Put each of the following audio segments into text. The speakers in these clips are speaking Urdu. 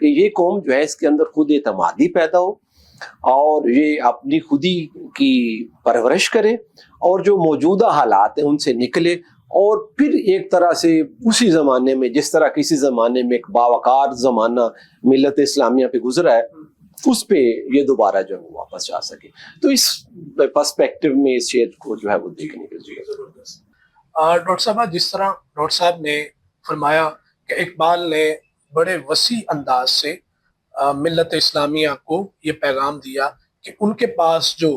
کہ یہ قوم جو ہے اس کے اندر خود اعتمادی پیدا ہو اور یہ اپنی خودی کی پرورش کرے اور جو موجودہ حالات ہیں ان سے نکلے اور پھر ایک طرح سے اسی زمانے میں جس طرح کسی زمانے میں ایک باوقار زمانہ ملت اسلامیہ پہ گزرا ہے اس پہ یہ دوبارہ جو ہے واپس جا سکے. تو اس پرسپیکٹو میں اس چیز کو جو ہے وہ دیکھنے کی ضرورت ہے. ڈاکٹر صاحب جس طرح ڈاکٹر صاحب نے فرمایا کہ اقبال نے بڑے وسیع انداز سے ملت اسلامیہ کو یہ پیغام دیا کہ ان کے پاس جو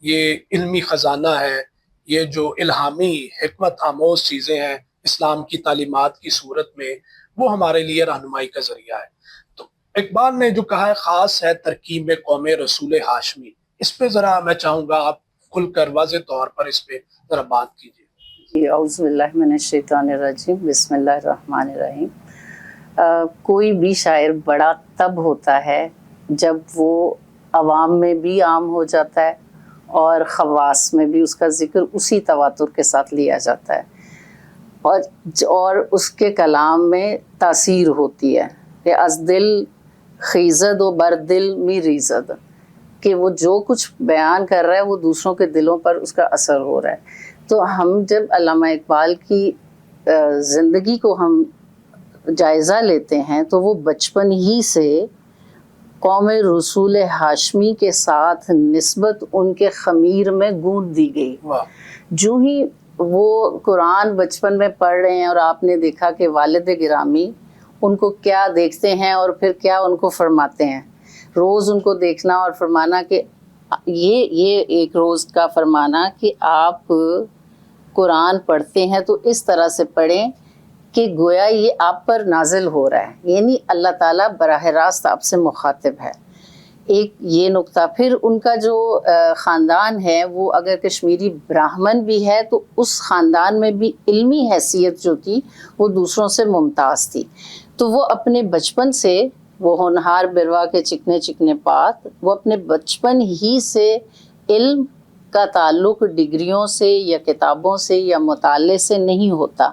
یہ علمی خزانہ ہے، یہ جو الہامی حکمت آموز چیزیں ہیں اسلام کی تعلیمات کی صورت میں، وہ ہمارے لیے رہنمائی کا ذریعہ ہے. تو اقبال نے جو کہا ہے خاص ہے ترکیب قوم رسول ہاشمی، اس پہ ذرا میں چاہوں گا آپ کھل کر واضح طور پر اس پہ ذرا بات کیجیے. اعوذ باللہ من الشیطان الرجیم، بسم اللہ الرحمن الرحیم. کوئی بھی شاعر بڑا تب ہوتا ہے جب وہ عوام میں بھی عام ہو جاتا ہے اور خواص میں بھی اس کا ذکر اسی تواتر کے ساتھ لیا جاتا ہے اور اس کے کلام میں تاثیر ہوتی ہے کہ از دل خیزد و بر دل می ریزد، کہ وہ جو کچھ بیان کر رہا ہے وہ دوسروں کے دلوں پر اس کا اثر ہو رہا ہے. تو ہم جب علامہ اقبال کی زندگی کو ہم جائزہ لیتے ہیں تو وہ بچپن ہی سے قوم رسول ہاشمی کے ساتھ نسبت ان کے خمیر میں گوندھ دی گئی. جو ہی وہ قرآن بچپن میں پڑھ رہے ہیں اور آپ نے دیکھا کہ والد گرامی ان کو کیا دیکھتے ہیں اور پھر کیا ان کو فرماتے ہیں، روز ان کو دیکھنا اور فرمانا کہ یہ ایک روز کا فرمانا کہ آپ قرآن پڑھتے ہیں تو اس طرح سے پڑھیں کہ گویا یہ آپ پر نازل ہو رہا ہے، یعنی اللہ تعالیٰ براہ راست آپ سے مخاطب ہے. ایک یہ نقطہ. پھر ان کا جو خاندان ہے وہ اگر کشمیری براہمن بھی ہے تو اس خاندان میں بھی علمی حیثیت جو تھی وہ دوسروں سے ممتاز تھی. تو وہ اپنے بچپن سے، وہ ہونہار بروا کے چکنے چکنے پات، وہ اپنے بچپن ہی سے علم کا تعلق ڈگریوں سے یا کتابوں سے یا مطالعے سے نہیں ہوتا،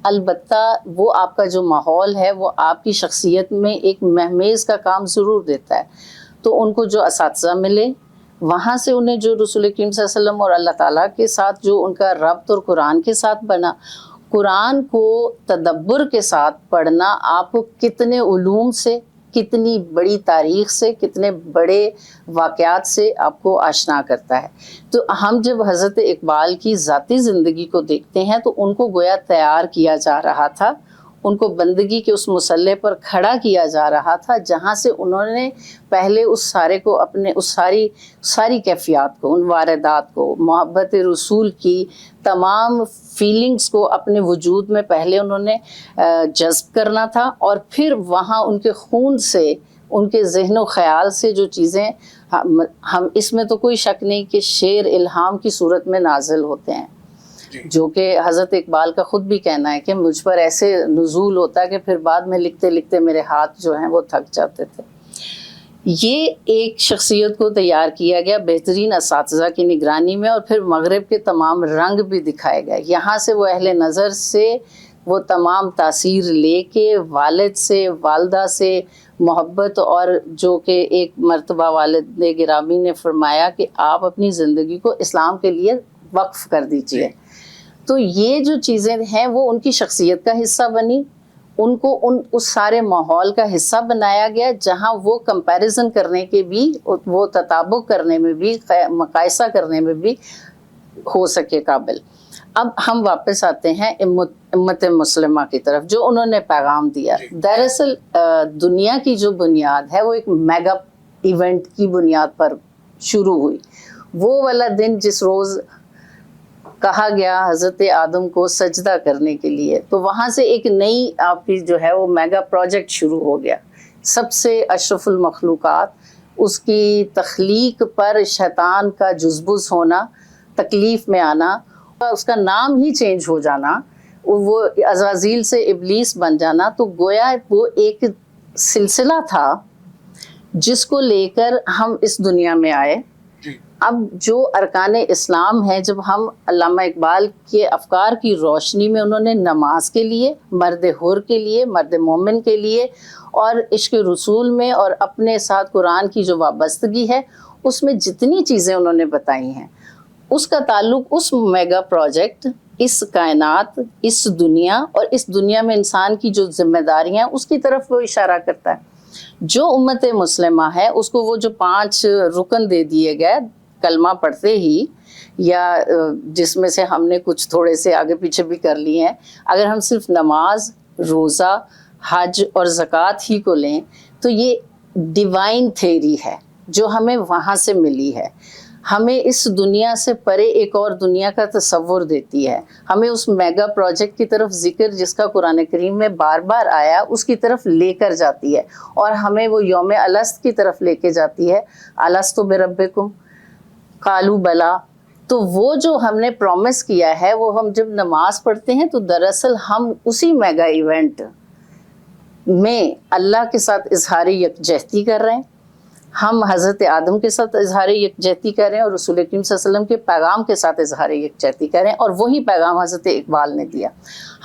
البتہ وہ آپ کا جو ماحول ہے وہ آپ کی شخصیت میں ایک مہمیز کا کام ضرور دیتا ہے. تو ان کو جو اساتذہ ملے وہاں سے انہیں جو رسول کریم صلی اللہ علیہ وسلم اور اللہ تعالیٰ کے ساتھ جو ان کا ربط اور قرآن کے ساتھ بنا، قرآن کو تدبر کے ساتھ پڑھنا آپ کو کتنے علوم سے، کتنی بڑی تاریخ سے، کتنے بڑے واقعات سے آپ کو آشنا کرتا ہے. تو ہم جب حضرت اقبال کی ذاتی زندگی کو دیکھتے ہیں تو ان کو گویا تیار کیا جا رہا تھا، ان کو بندگی کے اس مسلح پر کھڑا کیا جا رہا تھا جہاں سے انہوں نے پہلے اس سارے کو اپنے اس ساری کیفیات کو، ان واردات کو، محبت رسول کی تمام فیلنگز کو اپنے وجود میں پہلے انہوں نے جذب کرنا تھا، اور پھر وہاں ان کے خون سے، ان کے ذہن و خیال سے جو چیزیں ہم اس میں تو کوئی شک نہیں کہ شعر الہام کی صورت میں نازل ہوتے ہیں، جو کہ حضرت اقبال کا خود بھی کہنا ہے کہ مجھ پر ایسے نزول ہوتا ہے کہ پھر بعد میں لکھتے لکھتے میرے ہاتھ جو ہیں وہ تھک جاتے تھے. یہ ایک شخصیت کو تیار کیا گیا بہترین اساتذہ کی نگرانی میں، اور پھر مغرب کے تمام رنگ بھی دکھائے گئے. یہاں سے وہ اہل نظر سے وہ تمام تاثیر لے کے والد سے، والدہ سے محبت، اور جو کہ ایک مرتبہ والد گرامی نے فرمایا کہ آپ اپنی زندگی کو اسلام کے لیے وقف کر دیجئے. تو یہ جو چیزیں ہیں وہ ان کی شخصیت کا حصہ بنی، ان کو اس سارے ماحول کا حصہ بنایا گیا جہاں وہ کمپیریزن کرنے کے بھی، وہ تطابق کرنے میں بھی، مقایسہ کرنے میں بھی ہو سکے قابل. اب ہم واپس آتے ہیں امت مسلمہ کی طرف جو انہوں نے پیغام دیا. دراصل دنیا کی جو بنیاد ہے وہ ایک میگا ایونٹ کی بنیاد پر شروع ہوئی. وہ والا دن جس روز کہا گیا حضرت آدم کو سجدہ کرنے کے لیے، تو وہاں سے ایک نئی آپ کی جو ہے وہ میگا پروجیکٹ شروع ہو گیا. سب سے اشرف المخلوقات، اس کی تخلیق پر شیطان کا جزبز ہونا، تکلیف میں آنا، اس کا نام ہی چینج ہو جانا، وہ عزازیل سے ابلیس بن جانا. تو گویا وہ ایک سلسلہ تھا جس کو لے کر ہم اس دنیا میں آئے. اب جو ارکان اسلام ہیں، جب ہم علامہ اقبال کے افکار کی روشنی میں انہوں نے نماز کے لیے، مرد حر کے لیے، مرد مومن کے لیے، اور عشق رسول میں اور اپنے ساتھ قرآن کی جو وابستگی ہے اس میں جتنی چیزیں انہوں نے بتائی ہیں، اس کا تعلق اس میگا پروجیکٹ، اس کائنات، اس دنیا اور اس دنیا میں انسان کی جو ذمہ داریاں اس کی طرف وہ اشارہ کرتا ہے۔ جو امت مسلمہ ہے اس کو وہ جو 5 رکن دے دیے گئے کلمہ پڑھتے ہی، یا جس میں سے ہم نے کچھ تھوڑے سے آگے پیچھے بھی کر لیے ہیں، اگر ہم صرف نماز، روزہ، حج اور زکوٰۃ ہی کو لیں تو یہ ڈیوائن تھیری ہے جو ہمیں وہاں سے ملی ہے، ہمیں اس دنیا سے پرے ایک اور دنیا کا تصور دیتی ہے، ہمیں اس میگا پروجیکٹ کی طرف ذکر جس کا قرآن کریم میں بار بار آیا اس کی طرف لے کر جاتی ہے، اور ہمیں وہ یوم الست کی طرف لے کے جاتی ہے، الست بربکم قالوا بلا۔ تو وہ جو ہم نے پرومس کیا ہے وہ ہم جب نماز پڑھتے ہیں تو دراصل ہم اسی میگا ایونٹ میں اللہ کے ساتھ اظہار یکجہتی کر رہے ہیں، ہم حضرت آدم کے ساتھ اظہار یکجہتی کر رہے ہیں اور رسول کریم صلی اللہ علیہ وسلم کے پیغام کے ساتھ اظہار یکجہتی کر رہے ہیں، اور وہی پیغام حضرت اقبال نے دیا۔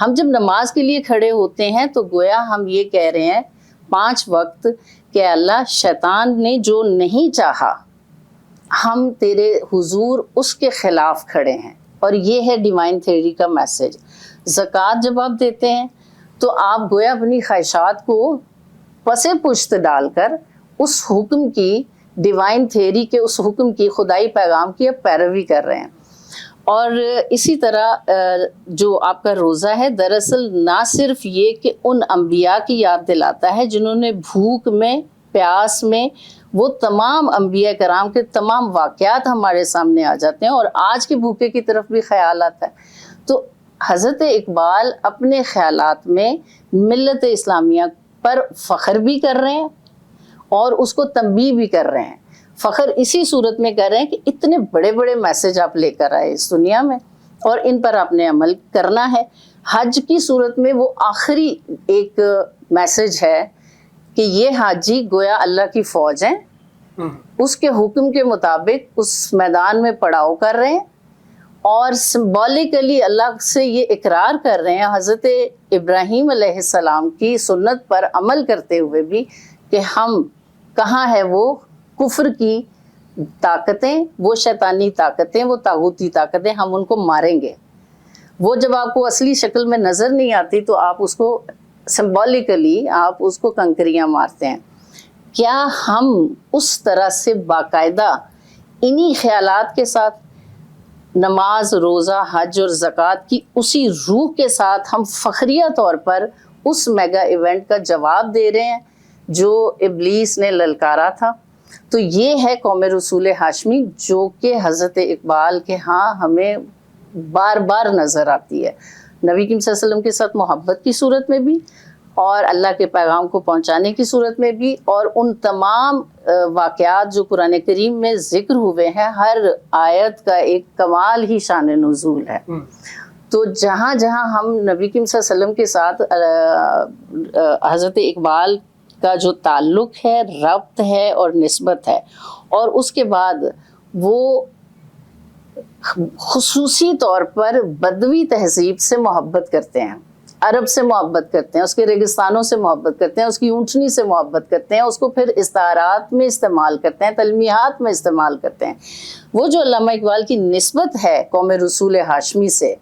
ہم جب نماز کے لیے کھڑے ہوتے ہیں تو گویا ہم یہ کہہ رہے ہیں 5 وقت کہ اللہ، شیطان نے جو نہیں چاہا ہم تیرے حضور اس کے خلاف کھڑے ہیں، اور یہ ہے ڈیوائن تھیوری کا میسج۔ زکوٰۃ جب آپ دیتے ہیں تو آپ گویا اپنی خواہشات کو پسے پشت ڈال کر اس حکم کی، ڈیوائن تھیوری کے اس حکم کی، خدائی پیغام کی اب پیروی کر رہے ہیں۔ اور اسی طرح جو آپ کا روزہ ہے دراصل نہ صرف یہ کہ ان انبیاء کی یاد دلاتا ہے جنہوں نے بھوک میں، پیاس میں، وہ تمام انبیاء کرام کے تمام واقعات ہمارے سامنے آ جاتے ہیں، اور آج کے بھوکے کی طرف بھی خیال آتا ہے۔ تو حضرت اقبال اپنے خیالات میں ملت اسلامیہ پر فخر بھی کر رہے ہیں اور اس کو تنبیہ بھی کر رہے ہیں۔ فخر اسی صورت میں کر رہے ہیں کہ اتنے بڑے بڑے میسج آپ لے کر آئے اس دنیا میں، اور ان پر آپ نے عمل کرنا ہے۔ حج کی صورت میں وہ آخری ایک میسج ہے کہ یہ حاجی گویا اللہ کی فوج ہیں، اس کے حکم کے مطابق اس میدان میں پڑاؤ کر رہے ہیں، اور سمبولیکلی اللہ سے یہ اقرار کر رہے ہیں حضرت ابراہیم علیہ السلام کی سنت پر عمل کرتے ہوئے بھی کہ ہم کہاں ہے وہ کفر کی طاقتیں، وہ شیطانی طاقتیں، وہ طاغوتی طاقتیں، ہم ان کو ماریں گے۔ وہ جب آپ کو اصلی شکل میں نظر نہیں آتی تو آپ اس کو سمبولیکلی آپ اس کو کنکریاں مارتے ہیں۔ کیا ہم اس طرح سے باقاعدہ انہی خیالات کے ساتھ نماز، روزہ، حج اور زکوٰۃ کی اسی روح کے ساتھ ہم فخریہ طور پر اس میگا ایونٹ کا جواب دے رہے ہیں جو ابلیس نے للکارا تھا؟ تو یہ ہے قوم رسول ہاشمی جو کہ حضرت اقبال کے ہاں ہمیں بار بار نظر آتی ہے، نبی کریم صلی اللہ علیہ وسلم کے ساتھ محبت کی صورت میں بھی، اور اللہ کے پیغام کو پہنچانے کی صورت میں بھی، اور ان تمام واقعات جو قرآن کریم میں ذکر ہوئے ہیں، ہر آیت کا ایک کمال ہی شان نزول ہے۔ تو جہاں جہاں ہم نبی کریم صلی اللہ علیہ وسلم کے ساتھ حضرت اقبال کا جو تعلق ہے، ربط ہے اور نسبت ہے، اور اس کے بعد وہ خصوصی طور پر بدوی تہذیب سے محبت کرتے ہیں، عرب سے محبت کرتے ہیں، اس کے ریگستانوں سے محبت کرتے ہیں، اس کی اونٹنی سے محبت کرتے ہیں، اس کو پھر استعارات میں استعمال کرتے ہیں، تلمیحات میں استعمال کرتے ہیں۔ وہ جو علامہ اقبال کی نسبت ہے قوم رسول ہاشمی سے،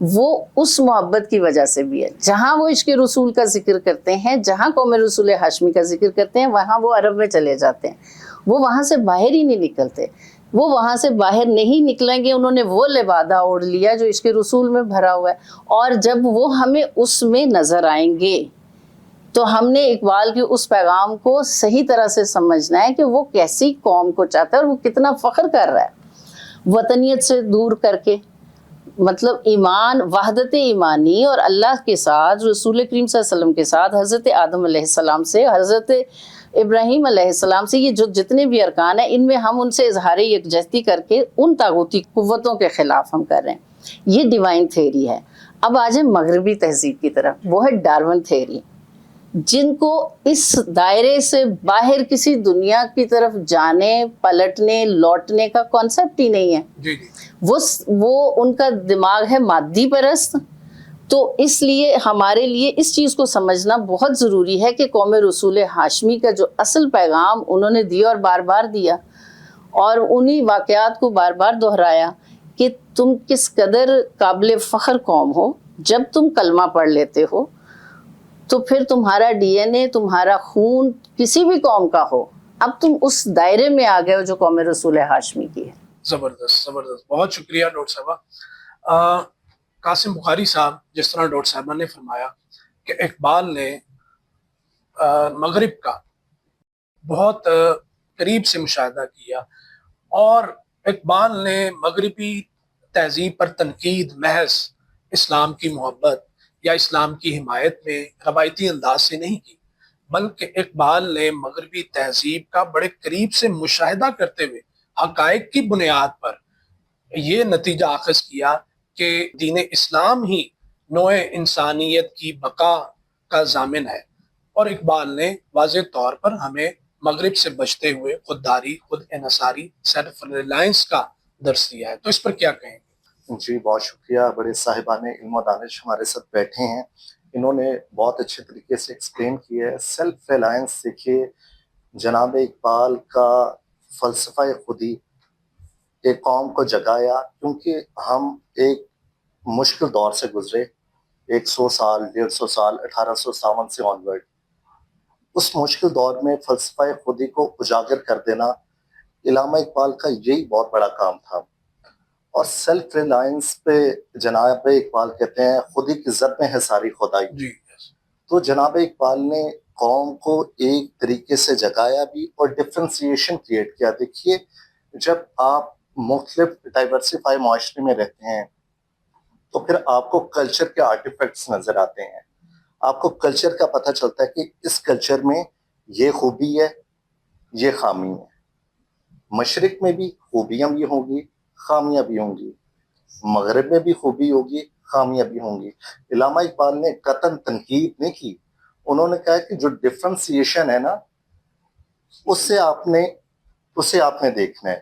وہ اس محبت کی وجہ سے بھی ہے۔ جہاں وہ عشق رسول کا ذکر کرتے ہیں، جہاں قوم رسول ہاشمی کا ذکر کرتے ہیں، وہاں وہ عرب میں چلے جاتے ہیں، وہ وہاں سے باہر ہی نہیں نکلتے، وہ وہاں سے باہر نہیں نکلیں گے۔ انہوں نے وہ لبادہ اوڑھ لیا جو عشق رسول میں بھرا ہوا ہے، اور جب وہ ہمیں اس میں نظر آئیں گے تو ہم نے اقبال کے اس پیغام کو صحیح طرح سے سمجھنا ہے کہ وہ کیسی قوم کو چاہتا ہے اور وہ کتنا فخر کر رہا ہے وطنیت سے دور کر کے، مطلب ایمان، وحدت ایمانی اور اللہ کے ساتھ، رسول کریم صلی اللہ علیہ وسلم کے ساتھ، حضرت آدم علیہ السلام سے، حضرت ابراہیم علیہ السلام سے، یہ جو جتنے بھی ارکان ہیں ان میں ہم ان سے اظہار یکجہتی کر کے ان طاغوتی قوتوں کے خلاف ہم کر رہے ہیں۔ یہ ڈیوائن تھیوری ہے۔ اب آ جائیں مغربی تہذیب کی طرف، وہ ہے ڈارون تھیوری جن کو اس دائرے سے باہر کسی دنیا کی طرف جانے پلٹنے لوٹنے کا کانسیپٹ ہی نہیں ہے. جی جی وہ ان کا دماغ ہے مادی پرست. تو اس لیے ہمارے لیے اس چیز کو سمجھنا بہت ضروری ہے کہ قوم رسول ہاشمی کا جو اصل پیغام انہوں نے دیا اور بار بار دیا اور انہی واقعات کو بار بار دہرایا کہ تم کس قدر قابل فخر قوم ہو. جب تم کلمہ پڑھ لیتے ہو تو پھر تمہارا ڈی این اے تمہارا خون کسی بھی قوم کا ہو, اب تم اس دائرے میں آ گئے ہو جو قوم رسول ہاشمی کی ہے. زبردست زبردست, بہت شکریہ ڈاکٹر صاحبہ. قاسم بخاری صاحب, جس طرح ڈاکٹر صاحبہ نے فرمایا کہ اقبال نے مغرب کا بہت قریب سے مشاہدہ کیا, اور اقبال نے مغربی تہذیب پر تنقید محض اسلام کی محبت یا اسلام کی حمایت میں روایتی انداز سے نہیں کی, بلکہ اقبال نے مغربی تہذیب کا بڑے قریب سے مشاہدہ کرتے ہوئے حقائق کی بنیاد پر یہ نتیجہ اخذ کیا کہ دین اسلام ہی نوع انسانیت کی بقا کا ضامن ہے. اور اقبال نے واضح طور پر ہمیں مغرب سے بچتے ہوئے خودداری, خود انحصاری, سیلف ریلائنس کا درس دیا ہے. تو اس پر کیا کہیں گے؟ جی بہت شکریہ. بڑے صاحبان علم و دانش ہمارے ساتھ بیٹھے ہیں, انہوں نے بہت اچھے طریقے سے ایکسپلین کیا ہے. سیلف ریلائنس دیکھیے, جناب اقبال کا فلسفہ خودی ایک قوم کو جگایا, کیونکہ ہم ایک مشکل دور سے گزرے, 100 سال 150 سال 1857 سے آنورڈ. اس مشکل دور میں فلسفہ خودی کو اجاگر کر دینا علامہ اقبال کا یہی بہت بڑا کام تھا. اور سیلف ریلائنس پہ جناب اقبال کہتے ہیں خودی کی ضد میں ہے ساری خدائی. جی تو جناب اقبال نے قوم کو ایک طریقے سے جگایا بھی اور ڈفرینسیشن کریٹ کیا. دیکھیے, جب آپ مختلف ڈائیورسفائی معاشرے میں رہتے ہیں تو پھر آپ کو کلچر کے آرٹیفیکٹس نظر آتے ہیں, آپ کو کلچر کا پتہ چلتا ہے کہ اس کلچر میں یہ خوبی ہے, یہ خامی ہے. مشرق میں بھی خوبیاں بھی ہوں گی, خامیاں بھی ہوں گی, مغرب میں بھی خوبی ہوگی, خامیاں بھی ہوں گی. علامہ اقبال نے قطعاً تنقید نہیں کی, انہوں نے کہا کہ جو ڈفرینسیشن ہے نا اسے آپ نے دیکھنا ہے.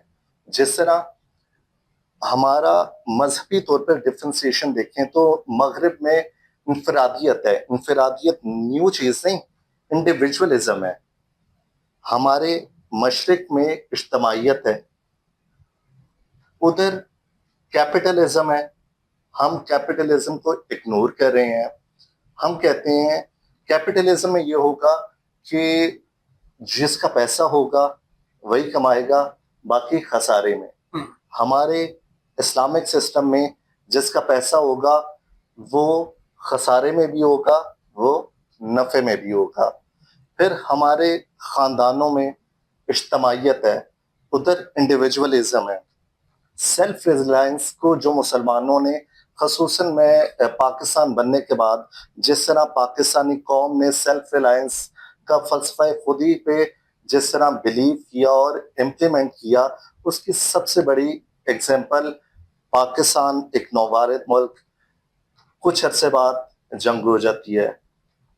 جس طرح ہمارا مذہبی طور پر ڈفرینسیشن دیکھیں تو مغرب میں انفرادیت ہے. انفرادیت نیو چیز نہیں, انڈیویجولزم ہے. ہمارے مشرق میں اجتماعیت ہے, ادھر کیپٹلزم ہے. ہم کیپٹلزم کو اگنور کر رہے ہیں. ہم کہتے ہیں کیپٹلزم میں یہ ہوگا کہ جس کا پیسہ ہوگا وہی کمائے گا, باقی خسارے میں. ہمارے اسلامک سسٹم میں جس کا پیسہ ہوگا وہ خسارے میں بھی ہوگا, وہ نفع میں بھی ہوگا. پھر ہمارے خاندانوں میں اجتماعیت ہے, ادھر انڈیویجولزم ہے. سیلف ریلائنس کو جو مسلمانوں نے خصوصاً میں پاکستان بننے کے بعد جس طرح پاکستانی قوم نے سیلف ریلائنس کا فلسفہ خودی پہ جس طرح بلیو کیا اور امپلیمنٹ کیا, اس کی سب سے بڑی ایگزامپل پاکستان ایک نووارد ملک, کچھ عرصے بعد جنگ ہو جاتی ہے,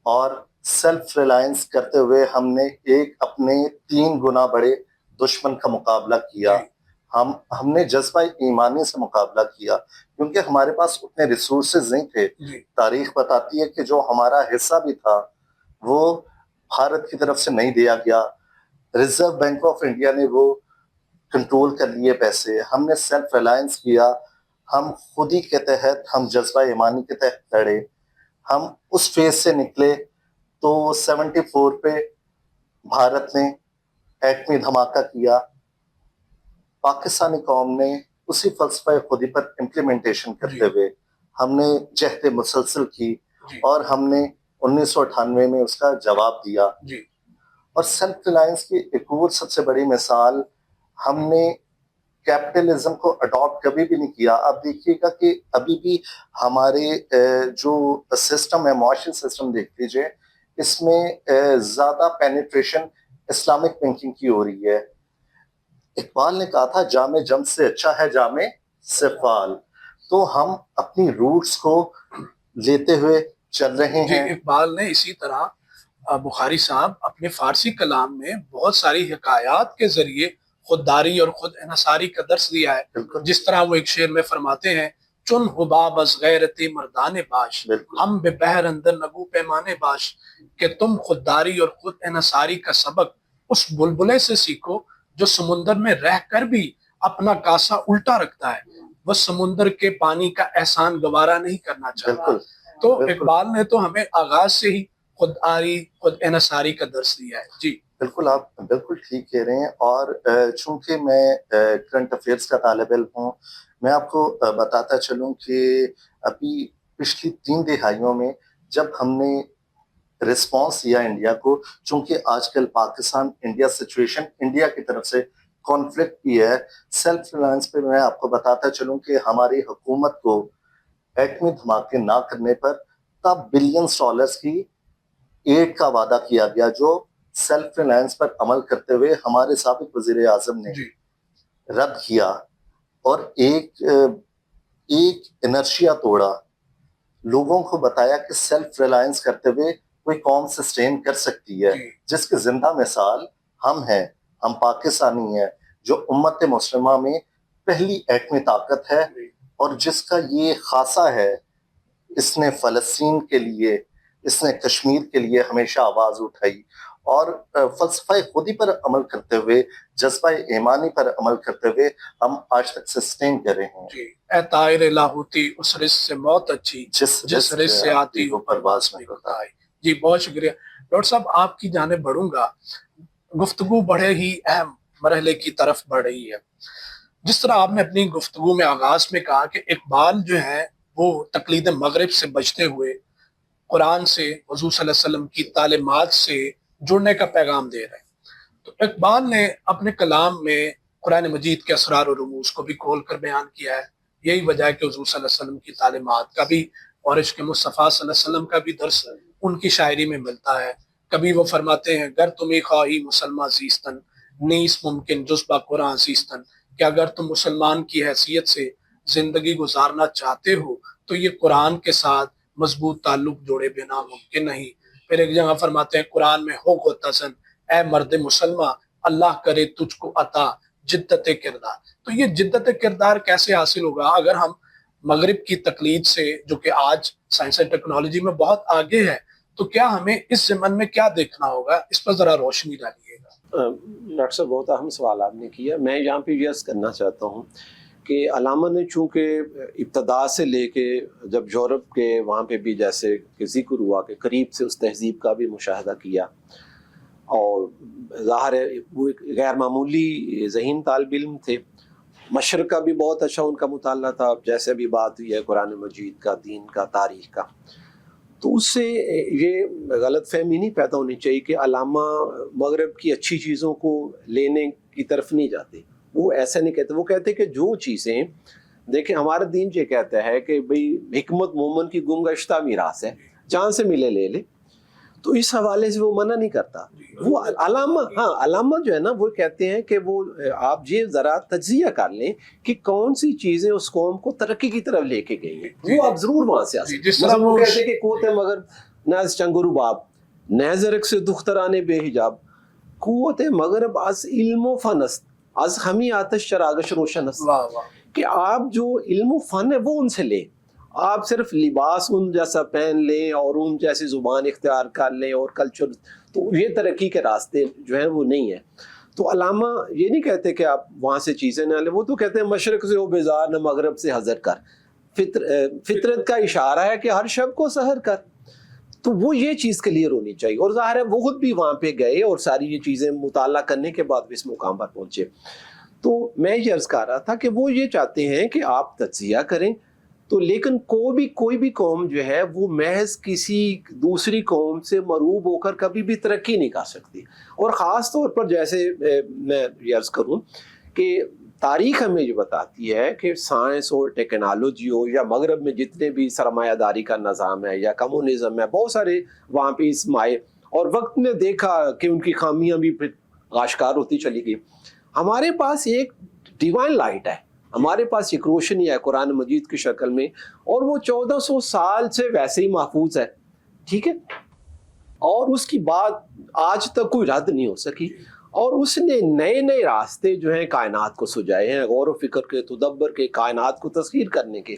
اور سیلف ریلائنس کرتے ہوئے ہم نے ایک اپنے 3 گنا بڑے دشمن کا مقابلہ کیا. ہم نے جذبہ ایمانی سے مقابلہ کیا, کیونکہ ہمارے پاس اتنے ریسورسز نہیں تھے. تاریخ بتاتی ہے کہ جو ہمارا حصہ بھی تھا وہ بھارت کی طرف سے نہیں دیا گیا. ریزرو بینک آف انڈیا نے وہ کنٹرول کر لیے پیسے. ہم نے سیلف ریلائنس کیا, ہم خودی کے تحت, ہم جذبہ ایمانی کے تحت لڑے, ہم اس فیز سے نکلے. تو 74 پہ بھارت نے ایٹمی دھماکہ کیا. پاکستانی قوم نے اسی فلسفہ خودی پر امپلیمنٹیشن کرتے ہوئے ہم نے جہد مسلسل کی, اور ہم نے 1998 میں اس کا جواب دیا. اور سیلف ریلائنس کی ایک اور سب سے بڑی مثال, ہم نے کیپٹلزم کو اڈاپٹ کبھی بھی نہیں کیا. آپ دیکھیے گا کہ ابھی بھی ہمارے جو سسٹم ہے, معاشی سسٹم دیکھ لیجیے, اس میں زیادہ پینیٹریشن اسلامک تھنکنگ کی ہو رہی ہے. اقبال نے کہا تھا جامع جم سے اچھا ہے جامع سفال. تو ہم اپنی روٹس کو لیتے ہوئے چل رہے ہیں. اقبال نے اسی طرح بخاری صاحب اپنے فارسی کلام میں بہت ساری حکایات کے ذریعے خودداری اور خود انحصاری کا درس دیا ہے. بالکل جس طرح وہ ایک شعر میں فرماتے ہیں، چن حباب از غیرت مردان باش، بالکل ہم بے بحر اندر نگو پیمانے باش، کہ تم خودداری اور خود انحصاری کا سبق اس بلبلے سے سیکھو جو سمندر میں رہ کر بھی اپنا کاسا الٹا رکھتا ہے، وہ سمندر کے پانی کا احسان گوارا نہیں کرنا چاہتا. بالکل تو بالکل اقبال نے تو ہمیں آغاز سے ہی خودداری خود انحصاری کا درس دیا ہے. جی بالکل، آپ بالکل ٹھیک کہہ رہے ہیں. اور چونکہ میں کرنٹ افیئرس کا طالب علم ہوں، میں آپ کو بتاتا چلوں کہ ابھی پچھلی 3 دہائیوں میں جب ہم نے رسپانس دیا انڈیا کو، چونکہ آج کل پاکستان انڈیا سچویشن انڈیا کی طرف سے کانفلکٹ بھی ہے، سیلف ریلائنس پہ میں آپ کو بتاتا چلوں کہ ہماری حکومت کو ایٹمی دھماکے نہ کرنے پر تب بلینز ڈالرز کی ایڈ کا وعدہ کیا گیا، جو سیلف ریلائنس پر عمل کرتے ہوئے ہمارے سابق وزیر اعظم نے جی رد کیا اور ایک انرشیا توڑا، لوگوں کو بتایا کہ سیلف ریلائنس کرتے ہوئے کوئی قوم سسٹین کر سکتی ہے، جی جس کی زندہ مثال ہم ہیں. ہم پاکستانی ہیں جو امت مسلمہ میں پہلی ایٹمی طاقت ہے، اور جس کا یہ خاصہ ہے، اس نے فلسطین کے لیے، اس نے کشمیر کے لیے ہمیشہ آواز اٹھائی، اور فلسفہ خودی پر عمل کرتے ہوئے، جذبہ ایمانی پر عمل کرتے ہوئے ہم آج تک سسٹین کر رہے ہیں. جی اے طائر لاہوتی اس رزق سے موت اچھی، جس رزق سے آتی ہو پرواز میں کوتاہی. جی بہت شکریہ ڈاکٹر صاحب. آپ کی جانب بڑھوں گا. گفتگو بڑے ہی اہم مرحلے کی طرف بڑھ رہی ہے. جس طرح آپ نے اپنی گفتگو میں آغاز میں کہا کہ اقبال جو ہے وہ تقلید مغرب سے بچتے ہوئے قرآن سے، حضور صلی اللہ علیہ وسلم کی تعلیمات سے جڑنے کا پیغام دے رہے ہیں. تو اقبال نے اپنے کلام میں قرآن مجید کے اسرار و رموز کو بھی کھول کر بیان کیا ہے. یہی وجہ ہے کہ حضور صلی اللہ علیہ وسلم کی تعلیمات کا بھی اور عشق مصطفیٰ صلی اللہ علیہ وسلم کا بھی درس ان کی شاعری میں ملتا ہے. کبھی وہ فرماتے ہیں، گر تمہیں خواہی مسلمان زیستن نیس ممکن جذبہ قرآن زیستن، کہ اگر تم مسلمان کی حیثیت سے زندگی گزارنا چاہتے ہو تو یہ قرآن کے ساتھ مضبوط تعلق جوڑے بنا ممکن نہیں. پھر ایک جگہ فرماتے ہیں، قرآن میں ہو غتزن اے مرد مسلمان، اللہ کرے تجھ کو عطا جدت کردار. تو یہ جدت کردار کیسے حاصل ہوگا اگر ہم مغرب کی تقلید سے، جو کہ آج سائنس اینڈ ٹیکنالوجی میں بہت آگے ہے، تو کیا ہمیں اس ضمن میں کیا دیکھنا ہوگا؟ اس پر ذرا روشنی ڈالیے گا. ڈاکٹر صاحب بہت اہم سوال آپ نے کیا. میں یہاں پہ یہ عرض کرنا چاہتا ہوں کہ علامہ نے چونکہ ابتدا سے لے کے جب یورپ کے وہاں پہ بھی جیسے کہ ذکر ہوا کہ قریب سے اس تہذیب کا بھی مشاہدہ کیا، اور ظاہر ہے وہ ایک غیر معمولی ذہین طالب علم تھے. مشرق کا بھی بہت اچھا ان کا مطالعہ تھا، جیسے بھی بات ہوئی ہے قرآن مجید کا، دین کا، تاریخ کا. تو اس سے یہ غلط فہمی نہیں پیدا ہونی چاہیے کہ علامہ مغرب کی اچھی چیزوں کو لینے کی طرف نہیں جاتے. وہ ایسا نہیں کہتے. وہ کہتے کہ جو چیزیں، دیکھیں ہمارا دین یہ کہتا ہے کہ بھئی حکمت مومن کی گمگشتہ میراث ہے، جہاں سے ملے لے لے. تو اس حوالے سے وہ منع نہیں کرتا. وہ علامہ جو ہے نا وہ کہتے ہیں کہ وہ آپ یہ ذرا تجزیہ کر لیں کہ کون سی چیزیں اس قوم کو ترقی کی طرف لے کے گئی ہیں، وہ آپ ضرور وہاں سے آ سکتے. مثلا وہ کہتے ہیں کہ قوت مگر ناز چنگرو باب نیزرک سے دخترانے بے حجاب، قوت مغرب از علم و فن است از ہمی آتش چراغش روشن است. کہ آپ جو علم و فن ہے وہ ان سے لیں، آپ صرف لباس ان جیسا پہن لیں اور ان جیسی زبان اختیار کر لیں اور کلچر، تو یہ ترقی کے راستے جو ہیں وہ نہیں ہیں. تو علامہ یہ نہیں کہتے کہ آپ وہاں سے چیزیں نہ لیں. وہ تو کہتے ہیں مشرق سے ہو بیزار نہ مغرب سے حذر کر، فطرت کا اشارہ ہے کہ ہر شب کو سحر کر. تو وہ یہ چیز کلیئر ہونی چاہیے. اور ظاہر ہے وہ خود بھی وہاں پہ گئے اور ساری یہ چیزیں مطالعہ کرنے کے بعد اس مقام پر پہنچے. تو میں یہ عرض کر رہا تھا کہ وہ یہ چاہتے ہیں کہ آپ تجزیہ کریں، تو لیکن کوئی بھی قوم جو ہے وہ محض کسی دوسری قوم سے مروب ہو کر کبھی بھی ترقی نہیں کر سکتی. اور خاص طور پر جیسے میں یہ عرض کروں کہ تاریخ ہمیں یہ بتاتی ہے کہ سائنس اور ٹیکنالوجی ہو یا مغرب میں جتنے بھی سرمایہ داری کا نظام ہے یا کمیونزم ہے، بہت سارے وہاں پہ اس مائع، اور وقت نے دیکھا کہ ان کی خامیاں بھی آشکار ہوتی چلی گئی. ہمارے پاس ایک ڈیوائن لائٹ ہے، ہمارے پاس ایک روشنی ہے قرآن مجید کی شکل میں، اور وہ 1400 سال سے ویسے ہی محفوظ ہے. ٹھیک ہے. اور اس کی بات آج تک کوئی رد نہیں ہو سکی، اور اس نے نئے نئے راستے جو ہیں کائنات کو سجائے ہیں، غور و فکر کے، تدبر کے، کائنات کو تسخیر کرنے کے۔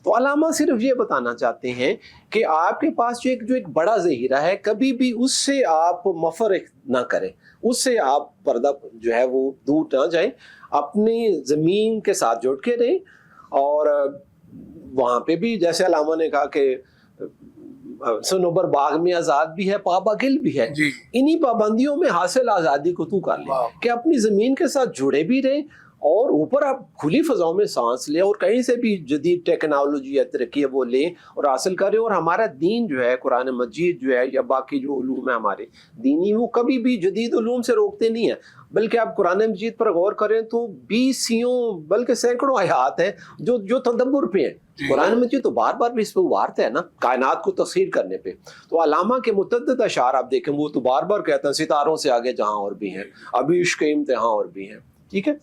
تو علامہ صرف یہ بتانا چاہتے ہیں کہ آپ کے پاس جو ایک بڑا ذخیرہ ہے، کبھی بھی اس سے آپ مفرق نہ کریں، اس سے آپ پردہ جو ہے وہ دور نہ جائیں، اپنی زمین کے ساتھ جڑ کے رہیں، اور وہاں پہ بھی جیسے علامہ نے کہا کہ صنوبر باغ میں آزاد بھی ہے، پابا گل بھی ہے، جی انہی پابندیوں میں حاصل آزادی کو تو کر لیں کہ اپنی زمین کے ساتھ جڑے بھی رہیں، اور اوپر آپ کھلی فضاؤں میں سانس لیں، اور کہیں سے بھی جدید ٹیکنالوجی یا ترقی ہے وہ لیں اور حاصل کریں۔ اور ہمارا دین جو ہے، قرآن مجید جو ہے یا باقی جو علوم ہیں ہمارے دینی، وہ کبھی بھی جدید علوم سے روکتے نہیں ہیں، بلکہ آپ قرآن مجید پر غور کریں تو 20 بلکہ سینکڑوں آیات ہیں جو تدبر پہ ہیں۔ قرآن مجید تو بار بار بھی اس پہ ابھارتا ہے نا، کائنات کو تسخیر کرنے پہ۔ تو علامہ کے متعدد اشعار آپ دیکھیں، وہ تو بار بار کہتے ہیں ستاروں سے آگے جہاں اور بھی ہیں، ابھی عشق امتحان اور بھی ہیں، ٹھیک ہے۔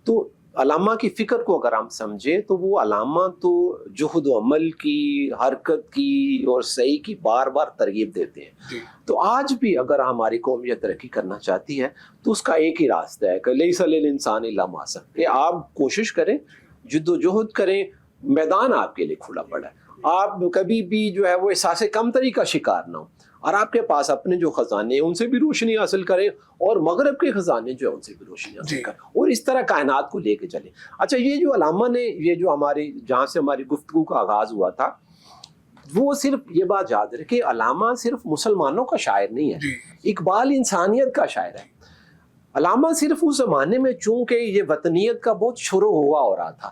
تو علامہ کی فکر کو اگر ہم سمجھیں تو وہ علامہ تو جہد و عمل کی، حرکت کی اور صحیح کی بار بار ترغیب دیتے ہیں۔ تو آج بھی اگر ہماری قوم یہ ترقی کرنا چاہتی ہے تو اس کا ایک ہی راستہ ہے کہ لیس للانسان الا ما سعی، کہ آپ کوشش کریں، جد و جہد کریں، میدان آپ کے لیے کھلا پڑا ہے، آپ کبھی بھی جو ہے وہ احساس کمتری کا شکار نہ ہو، اور آپ کے پاس اپنے جو خزانے ہیں ان سے بھی روشنی حاصل کریں، اور مغرب کے خزانے جو ہیں ان سے بھی روشنی حاصل کریں، اور اس طرح کائنات کو لے کے چلیں۔ اچھا، یہ جو علامہ نے، یہ جو ہماری جہاں سے ہماری گفتگو کا آغاز ہوا تھا، وہ صرف یہ بات یاد رکھے، علامہ صرف مسلمانوں کا شاعر نہیں ہے، اقبال انسانیت کا شاعر ہے۔ علامہ صرف اس زمانے میں چونکہ یہ وطنیت کا بہت شروع ہو رہا تھا،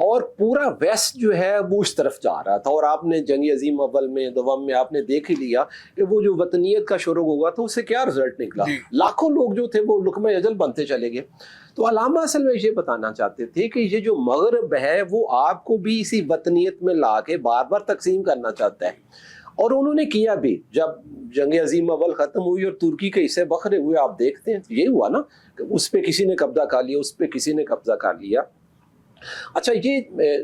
اور پورا ویسٹ جو ہے وہ اس طرف جا رہا تھا، اور آپ نے جنگ عظیم اول میں، دوم میں آپ نے دیکھ ہی لیا کہ وہ جو وطنیت کا شروع ہوا تھا اس سے کیا رزلٹ نکلا، لاکھوں لوگ جو تھے وہ لقمہ اجل بنتے چلے گئے۔ تو علامہ اصل میں یہ بتانا چاہتے تھے کہ یہ جو مغرب ہے وہ آپ کو بھی اسی وطنیت میں لا کے بار بار تقسیم کرنا چاہتا ہے، اور انہوں نے کیا بھی۔ جب جنگ عظیم اول ختم ہوئی اور ترکی کے حصے بکھرے ہوئے، آپ دیکھتے ہیں یہ ہوا نا کہ اس پہ کسی نے قبضہ کر لیا، اس پہ کسی نے قبضہ کر لیا۔ اچھا، یہ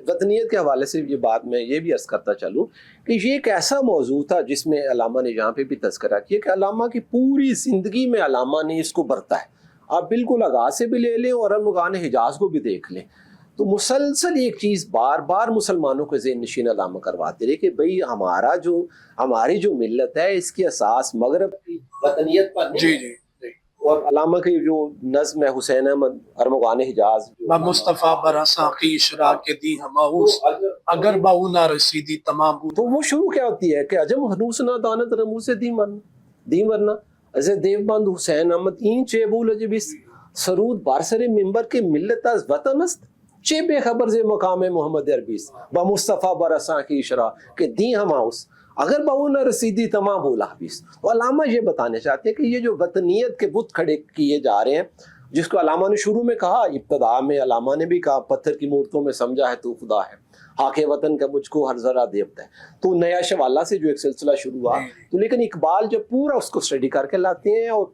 وطنیت کے حوالے سے یہ بات میں یہ بھی عرض کرتا چلوں کہ یہ ایک ایسا موضوع تھا جس میں علامہ نے یہاں پہ بھی تذکرہ کیا کہ علامہ کی پوری زندگی میں علامہ نے اس کو برتا ہے۔ آپ بالکل آغاز سے بھی لے لیں اور ارمغان حجاز کو بھی دیکھ لیں، تو مسلسل ایک چیز بار بار مسلمانوں کو ذہن نشین علامہ کرواتے رہے کہ بھئی ہماری جو ملت ہے اس کی اساس مغرب کی وطنیت پر نہیں ہے۔ اور علامہ کی جو نظم ہے حسین احمد ارمغان حجاز، مصطفیٰ برساں کی اشراق کے دی ہماؤس، اگر باؤ نہ رسیدی تمام بود۔ تو وہ شروع کیا ہوتی ہے کہ عجم ہنوس نہ دانت رموز سے دی ورنہ ایسے دیوبند حسین احمد این چے بول جبیس سرود بارسر ممبر کے ملت از وطن است چے بے خبر سے مقام محمد عربیس با مصطفیٰ برساں کی اشراق کے دی ہماؤس اگر باؤ نہ رسیدی تمام بولا حبیس۔ تو علامہ یہ بتانے چاہتے ہیں کہ یہ جو وطنیت کے بت کھڑے کیے جا رہے ہیں، جس کو علامہ نے شروع میں کہا، ابتدا میں علامہ نے بھی کہا پتھر کی مورتوں میں سمجھا ہے تو خدا ہے، حاک وطن کا مجھ کو ہر ذرہ دیوتا ہے۔ تو نیا شوالا سے جو ایک سلسلہ شروع ہوا، تو لیکن اقبال جب پورا اس کو اسٹڈی کر کے لاتے ہیں اور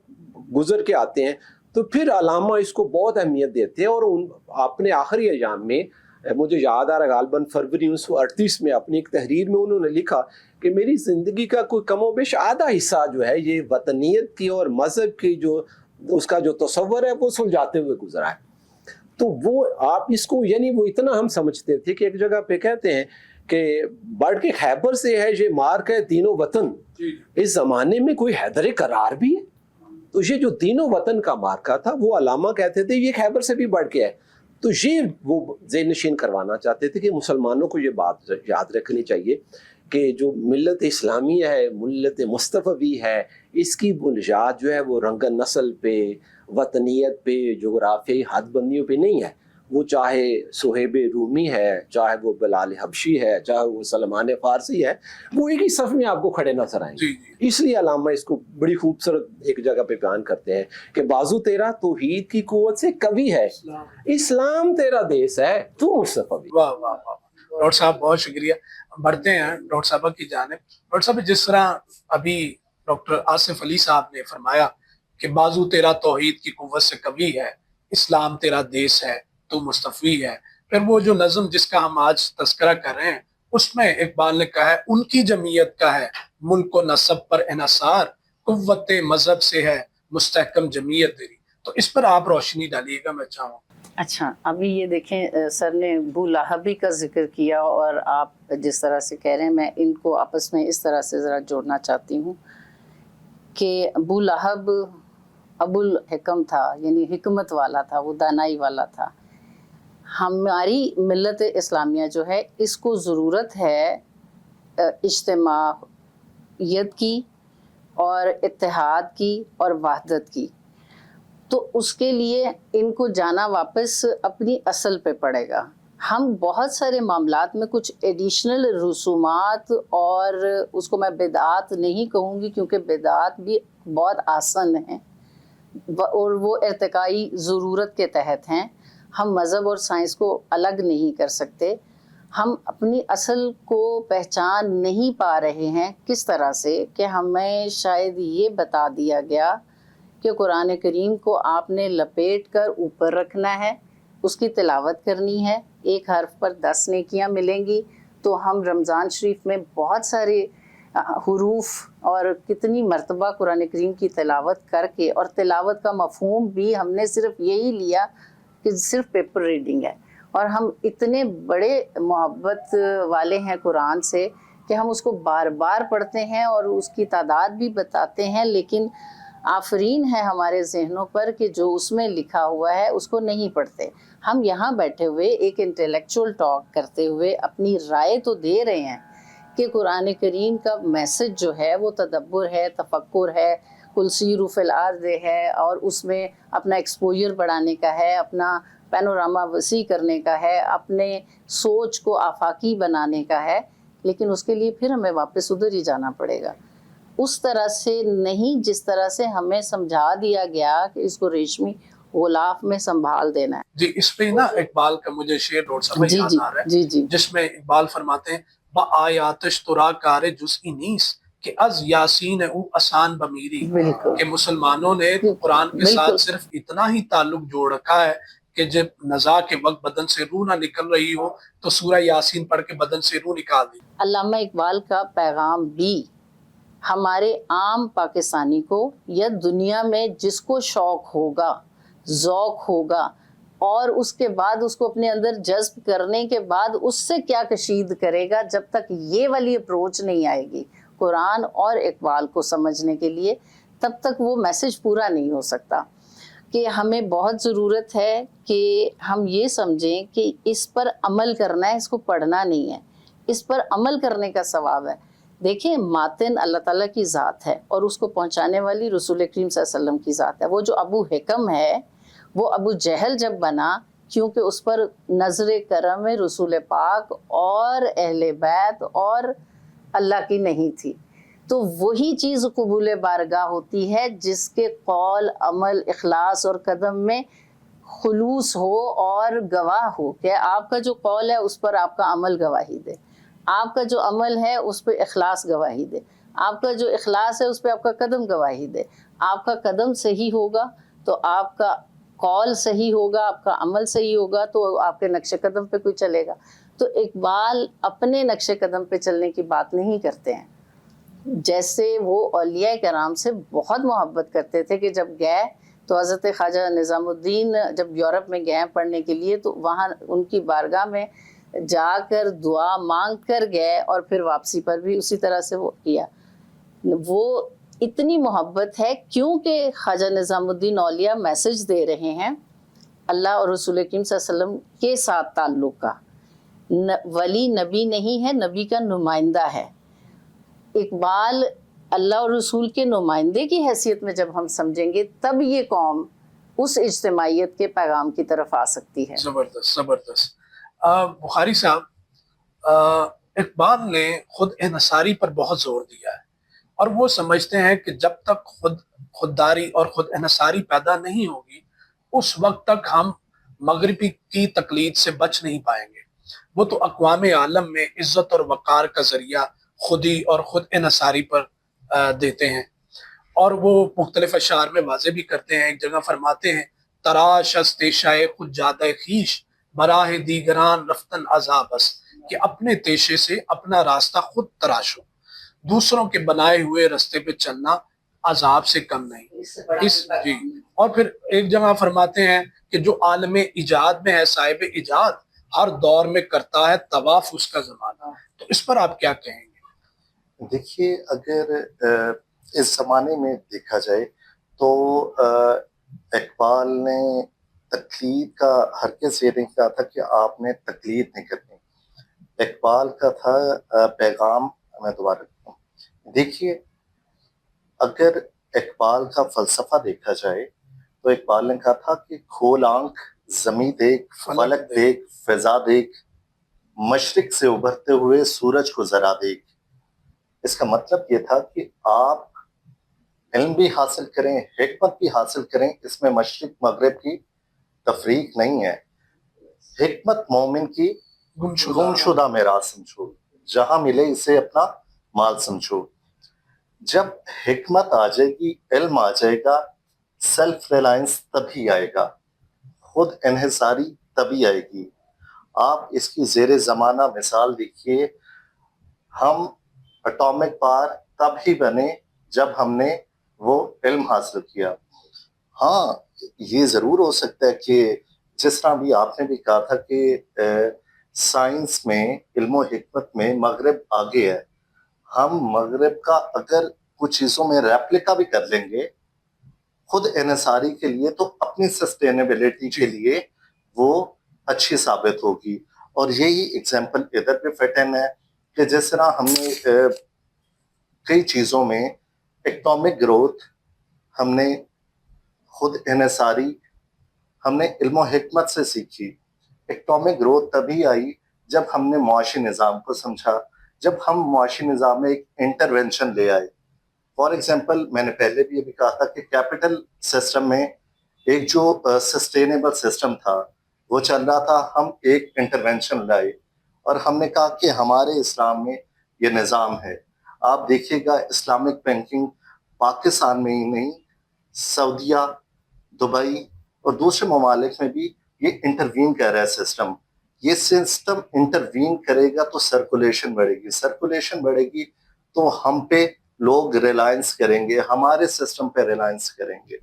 گزر کے آتے ہیں تو پھر علامہ اس کو بہت اہمیت دیتے ہیں، اور اپنے آخری ایام میں، مجھے یاد آ رہا غالباً فروری 1938 میں اپنی ایک تحریر میں انہوں نے لکھا کہ میری زندگی کا کوئی کم و بیش آدھا حصہ جو ہے یہ وطنیت کی اور مذہب کی جو اس کا جو تصور ہے وہ سلجھاتے ہوئے گزرا ہے۔ تو وہ آپ اس کو، یعنی وہ اتنا ہم سمجھتے تھے کہ ایک جگہ پہ کہتے ہیں کہ بڑھ کے خیبر سے ہے یہ مار کے دین و وطن، اس زمانے میں کوئی حیدر کرار بھی ہے۔ تو یہ جو دین و وطن کا مارکا تھا وہ علامہ کہتے تھے یہ خیبر سے بھی بڑھ کے ہے۔ تو یہ وہ ذہن نشین کروانا چاہتے تھے کہ مسلمانوں کو یہ بات یاد رکھنی چاہیے کہ جو ملت اسلامی ہے، ملت مصطفی ہے، اس کی بنیاد جو ہے وہ رنگن نسل پہ، وطنیت پہ، جغرافیائی حد بندیوں پہ نہیں ہے۔ وہ چاہے صہیب رومی ہے، چاہے وہ بلال حبشی ہے، چاہے وہ سلمان فارسی ہے، وہ ایک ہی صف میں آپ کو کھڑے نظر آئیں گے۔ اس لیے علامہ اس کو بڑی خوبصورت ایک جگہ پہ بیان کرتے ہیں کہ بازو تیرا توحید کی قوت سے قوی ہے، اسلام تیرا دیس ہے، تو مصطفی۔ واہ واہ واہ، ڈاکٹر صاحب بہت شکریہ۔ بڑھتے ہیں ڈاکٹر صاحب کی جانب۔ ڈاکٹر صاحب جس طرح ابھی ڈاکٹر آصف علی صاحب نے فرمایا کہ بازو تیرا توحید کی قوت سے قوی ہے، اسلام تیرا دیس ہے، تو مصطفی ہے، پھر وہ جو نظم جس کا ہم آج تذکرہ کر رہے ہیں اس میں اقبال نے کہا ہے ان کی جمعیت کا ہے ملک و نسب پر انحصار، قوت مذہب سے ہے مستحکم جمعیت تیری. تو اس پر آپ روشنی ڈالیے گا, میں چاہوں. اچھا, ابھی یہ دیکھیں سر نے ابو لہبی کا ذکر کیا, اور آپ جس طرح سے کہہ رہے ہیں میں ان کو آپس میں اس طرح سے ذرا جوڑنا چاہتی ہوں کہ ابو لہب ابو الحکم تھا, یعنی حکمت والا تھا, وہ دانائی والا تھا. ہماری ملت اسلامیہ جو ہے اس کو ضرورت ہے اجتماعیت کی اور اتحاد کی اور وحدت کی. تو اس کے لیے ان کو جانا واپس اپنی اصل پہ پڑے گا. ہم بہت سارے معاملات میں کچھ ایڈیشنل رسومات, اور اس کو میں بدعات نہیں کہوں گی کیونکہ بدعات بھی بہت آسان ہیں اور وہ ارتقائی ضرورت کے تحت ہیں. ہم مذہب اور سائنس کو الگ نہیں کر سکتے. ہم اپنی اصل کو پہچان نہیں پا رہے ہیں کس طرح سے کہ ہمیں شاید یہ بتا دیا گیا کہ قرآن کریم کو آپ نے لپیٹ کر اوپر رکھنا ہے, اس کی تلاوت کرنی ہے, ایک حرف پر 10 نیکیاں ملیں گی. تو ہم رمضان شریف میں بہت سارے حروف اور کتنی مرتبہ قرآن کریم کی تلاوت کر کے, اور تلاوت کا مفہوم بھی ہم نے صرف یہی لیا کہ صرف پیپر ریڈنگ ہے, اور ہم اتنے بڑے محبت والے ہیں قرآن سے کہ ہم اس کو بار بار پڑھتے ہیں اور اس کی تعداد بھی بتاتے ہیں, لیکن آفرین ہے ہمارے ذہنوں پر کہ جو اس میں لکھا ہوا ہے اس کو نہیں پڑھتے. ہم یہاں بیٹھے ہوئے ایک انٹلیکچوئل ٹاک کرتے ہوئے اپنی رائے تو دے رہے ہیں کہ قرآن کریم کا میسج جو ہے وہ تدبر ہے, تفکر ہے, کل سیروا فی الارض ہے, اور اس میں اپنا ایکسپوجر بڑھانے کا ہے, اپنا پینوراما وسیع کرنے کا ہے, اپنے سوچ کو آفاقی بنانے کا ہے. لیکن اس کے لیے پھر ہمیں واپس ادھر ہی جانا پڑے گا, اس طرح سے نہیں جس طرح سے ہمیں سمجھا دیا گیا کہ اس کو ریشمی غلاف میں سنبھال دینا ہے. جی, اس پہ نا اقبال کا مجھے شعر روڈ سمجھ یاد آ رہا ہے, جس میں اقبال فرماتے ہیں با آیاتش ترا کار جزئی نیس کہ از یاسین او آسان بمیری. کہ مسلمانوں نے قرآن کے ساتھ صرف اتنا ہی تعلق جوڑ رکھا ہے کہ جب نزا کے وقت بدن سے روح نہ نکل رہی ہو تو سورہ یاسین پڑھ کے بدن سے روح نکال دی. علامہ اقبال کا پیغام بھی ہمارے عام پاکستانی کو یا دنیا میں جس کو شوق ہوگا, ذوق ہوگا, اور اس کے بعد اس کو اپنے اندر جذب کرنے کے بعد اس سے کیا کشید کرے گا, جب تک یہ والی اپروچ نہیں آئے گی قرآن اور اقبال کو سمجھنے کے لیے, تب تک وہ میسج پورا نہیں ہو سکتا. کہ ہمیں بہت ضرورت ہے کہ ہم یہ سمجھیں کہ اس پر عمل کرنا ہے, اس کو پڑھنا نہیں ہے, اس پر عمل کرنے کا ثواب ہے. دیکھیں ماتن اللہ تعالیٰ کی ذات ہے اور اس کو پہنچانے والی رسول کریم صلی اللہ علیہ وسلم کی ذات ہے. وہ جو ابو حکم ہے وہ ابو جہل جب بنا کیونکہ اس پر نظر کرم رسول پاک اور اہل بیت اور اللہ کی نہیں تھی. تو وہی چیز قبول بارگاہ ہوتی ہے جس کے قول, عمل, اخلاص اور قدم میں خلوص ہو اور گواہ ہو کہ آپ کا جو قول ہے اس پر آپ کا عمل گواہی دے, آپ کا جو عمل ہے اس پہ اخلاص گواہی دے, آپ کا جو اخلاص ہے اس پہ آپ کا قدم گواہی دے. آپ کا قدم صحیح ہوگا تو آپ کا قول صحیح ہوگا, آپ کا عمل صحیح ہوگا تو آپ کے نقش قدم پہ کوئی چلے گا. تو اقبال اپنے نقش قدم پہ چلنے کی بات نہیں کرتے ہیں. جیسے وہ اولیاء کرام سے بہت محبت کرتے تھے کہ جب گئے تو حضرت خواجہ نظام الدین جب یورپ میں گئے پڑھنے کے لیے تو وہاں ان کی بارگاہ میں جا کر دعا مانگ کر گئے, اور پھر واپسی پر بھی اسی طرح سے وہ کیا. وہ اتنی محبت ہے کیونکہ خواجہ نظام الدین اولیاء میسج دے رہے ہیں اللہ اور رسول کریم صلی اللہ علیہ وسلم کے ساتھ تعلق کا. ولی نبی نہیں ہے, نبی کا نمائندہ ہے. اقبال اللہ اور رسول کے نمائندے کی حیثیت میں جب ہم سمجھیں گے تب یہ قوم اس اجتماعیت کے پیغام کی طرف آ سکتی ہے. زبردست زبردست. بخاری صاحب, اقبال نے خود انحصاری پر بہت زور دیا ہے اور وہ سمجھتے ہیں کہ جب تک خودداری اور خود انحصاری پیدا نہیں ہوگی اس وقت تک ہم مغربی کی تقلید سے بچ نہیں پائیں گے. وہ تو اقوام عالم میں عزت اور وقار کا ذریعہ خودی اور خود انحصاری پر دیتے ہیں, اور وہ مختلف اشعار میں واضح بھی کرتے ہیں. ایک جگہ فرماتے ہیں تراش از تیشائے خود جادہ خیش براہ دیگران رفتن عذابس, کہ اپنے تیشے سے اپنا راستہ خود تراشو, دوسروں کے بنائے ہوئے راستے پہ چلنا عذاب سے کم نہیں. جی. اور پھر ایک جگہ فرماتے ہیں کہ جو عالم ایجاد میں ہے، صاحب ایجاد، ہر دور میں کرتا ہے طواف اس کا زمانہ. تو اس پر آپ کیا کہیں گے؟ دیکھیے، اگر اس زمانے میں دیکھا جائے تو اقبال نے تقلید کا ہرگز یہ نہیں کہا تھا کہ آپ نے تقلید نہیں کرنی. اقبال کا تھا پیغام. میں دوبارہ کہتا ہوں، دیکھیے اگر اقبال کا فلسفہ دیکھا جائے تو اقبال نے کہا تھا کہ کھول آنکھ، زمیں دیکھ، فلک دیکھ، فضا دیکھ، مشرق سے ابھرتے ہوئے سورج کو ذرا دیکھ. اس کا مطلب یہ تھا کہ آپ علم بھی حاصل کریں، حکمت بھی حاصل کریں. اس میں مشرق مغرب کی تفریق نہیں ہے. حکمت مومن کی گمشدہ میراث سمجھو، جہاں ملے اسے اپنا مال سمجھو. جب حکمت آ جائے گی، علم آ جائے گا، سیلف ریلائنس تبھی آئے گا، خود انحصاری تبھی آئے گی. آپ اس کی زیر زمانہ مثال دیکھیے. ہم اٹامک پاور تب ہی بنے جب ہم نے وہ علم حاصل کیا. ہاں، یہ ضرور ہو سکتا ہے کہ جس طرح بھی آپ نے بھی کہا تھا کہ سائنس میں، علم و حکمت میں مغرب آگے ہے. ہم مغرب کا اگر کچھ چیزوں میں ریپلیکا بھی کر لیں گے خود انحصاری کے لیے، تو اپنی سسٹینیبلٹی کے لیے وہ اچھی ثابت ہوگی. اور یہی اگزامپل ادھر پہ فٹ ان ہے کہ جس طرح ہم نے کئی چیزوں میں اکنامک گروتھ، ہم نے خود انحصاری، ہم نے علم و حکمت سے سیکھی. اکنامک گروتھ تبھی آئی جب ہم نے معاشی نظام کو سمجھا، جب ہم معاشی نظام میں ایک انٹرونشن لے آئے. فار ایگزامپل، میں نے پہلے بھی ابھی کہا تھا کہ کیپٹل سسٹم میں ایک جو سسٹینیبل سسٹم تھا وہ چل رہا تھا. ہم ایک انٹرونشن لائے اور ہم نے کہا کہ ہمارے اسلام میں یہ نظام ہے. آپ دیکھیے گا اسلامک بینکنگ پاکستان میں ہی نہیں، سعودیہ، دبئی اور دوسرے ممالک میں بھی یہ انٹروین کر رہا ہے سسٹم. یہ سسٹم انٹروین کرے گا تو سرکولیشن بڑھے گی، سرکولیشن بڑھے گی تو ہم پہ لوگ ریلائنس کریں گے، ہمارے سسٹم پہ ریلائنس کریں گے.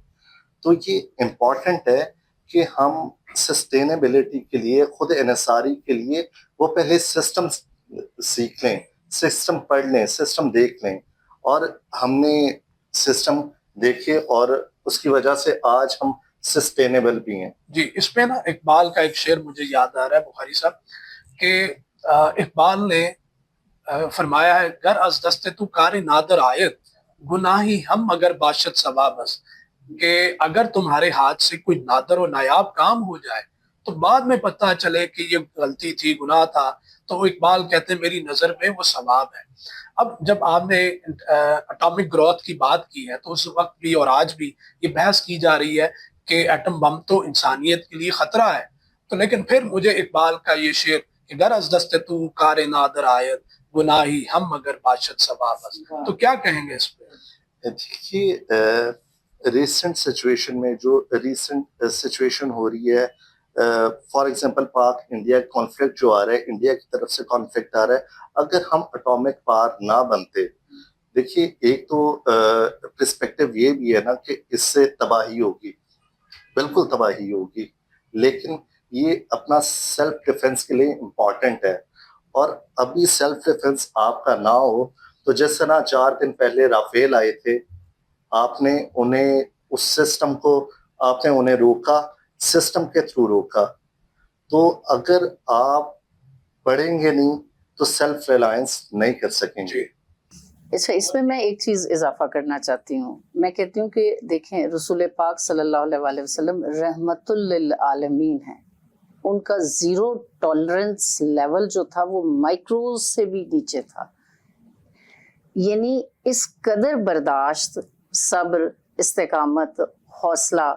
تو یہ امپورٹنٹ ہے کہ ہم سسٹینیبلٹی کے لیے، خود انحصاری کے لیے وہ پہلے سسٹم سیکھ لیں، سسٹم پڑھ لیں، سسٹم دیکھ لیں. اور ہم نے سسٹم دیکھے اور اس کی وجہ سے آج ہم سسٹینیبل بھی ہیں. جی. اس میں نا اقبال کا ایک شعر مجھے یاد آ رہا ہے بخاری صاحب، کہ اقبال نے فرمایا ہے، گر از دست تو کار نادر آیت، گناہی ہم اگر باشد ثواب است. کہ اگر تمہارے ہاتھ سے کوئی نادر و نایاب کام ہو جائے تو بعد میں پتہ چلے کہ یہ غلطی تھی، گناہ تھا، تو اقبال کہتے ہیں میری نظر میں وہ ثواب ہے. اب جب آپ نے اٹامک گروتھ کی بات کی ہے تو اس وقت بھی اور آج بھی یہ بحث کی جا رہی ہے کہ ایٹم بم تو انسانیت کے لیے خطرہ ہے. تو لیکن پھر مجھے اقبال کا یہ شعر کہ گر از دست تو کار نادر آیت، گناہی ہم اگر باشد ثواب است، تو کیا کہیں گے اس پہ؟ دیکھیے، ریسنٹ سچویشن میں جو ریسنٹ سچویشن ہو رہی ہے، فار ایگزامپل پاک انڈیا کانفلکٹ جو آ رہا ہے، انڈیا کی طرف سے کانفلکٹ آ رہا ہے. اگر ہم اٹامک پاور نہ بنتے، دیکھیے ایک تو پرسپیکٹو یہ بھی ہے نا کہ اس سے تباہی ہوگی، بالکل تباہی ہوگی. لیکن یہ اپنا سیلف ڈیفنس کے لیے امپورٹنٹ ہے. اور ابھی سیلف ڈیفنس آپ کا نہ ہو تو جس طرح 4 دن پہلے رافیل آئے تھے، آپ نے انہیں اس سسٹم کو، آپ نے انہیں روکا، سسٹم کے تھرو روکا. تو اگر آپ پڑھیں گے نہیں تو سیلف ریلائنس نہیں کر سکیں گے. اچھا، اس میں میں ایک چیز اضافہ کرنا چاہتی ہوں. میں کہتی ہوں کہ دیکھیں، رسول پاک صلی اللہ علیہ وسلم رحمت للعالمین ہیں. ان کا زیرو ٹالرنس لیول جو تھا وہ مائکروز سے بھی نیچے تھا. یعنی اس قدر برداشت، صبر، استقامت، حوصلہ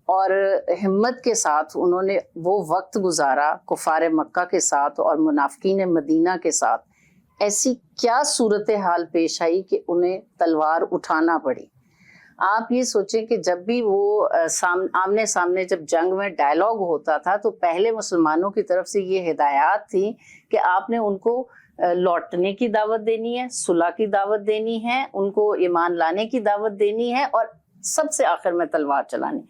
اور ہمت کے ساتھ انہوں نے وہ وقت گزارا کفار مکہ کے ساتھ اور منافقین مدینہ کے ساتھ. ایسی کیا صورتحال پیش آئی کہ انہیں تلوار اٹھانا پڑی. آپ یہ سوچیں کہ جب بھی وہ آمنے سامنے جب جنگ میں ڈائلاگ ہوتا تھا تو پہلے مسلمانوں کی طرف سے یہ ہدایات تھی کہ آپ نے ان کو لوٹنے کی دعوت دینی ہے، صلح کی دعوت دینی ہے، ان کو ایمان لانے کی دعوت دینی ہے، اور سب سے آخر میں تلوار چلانی۔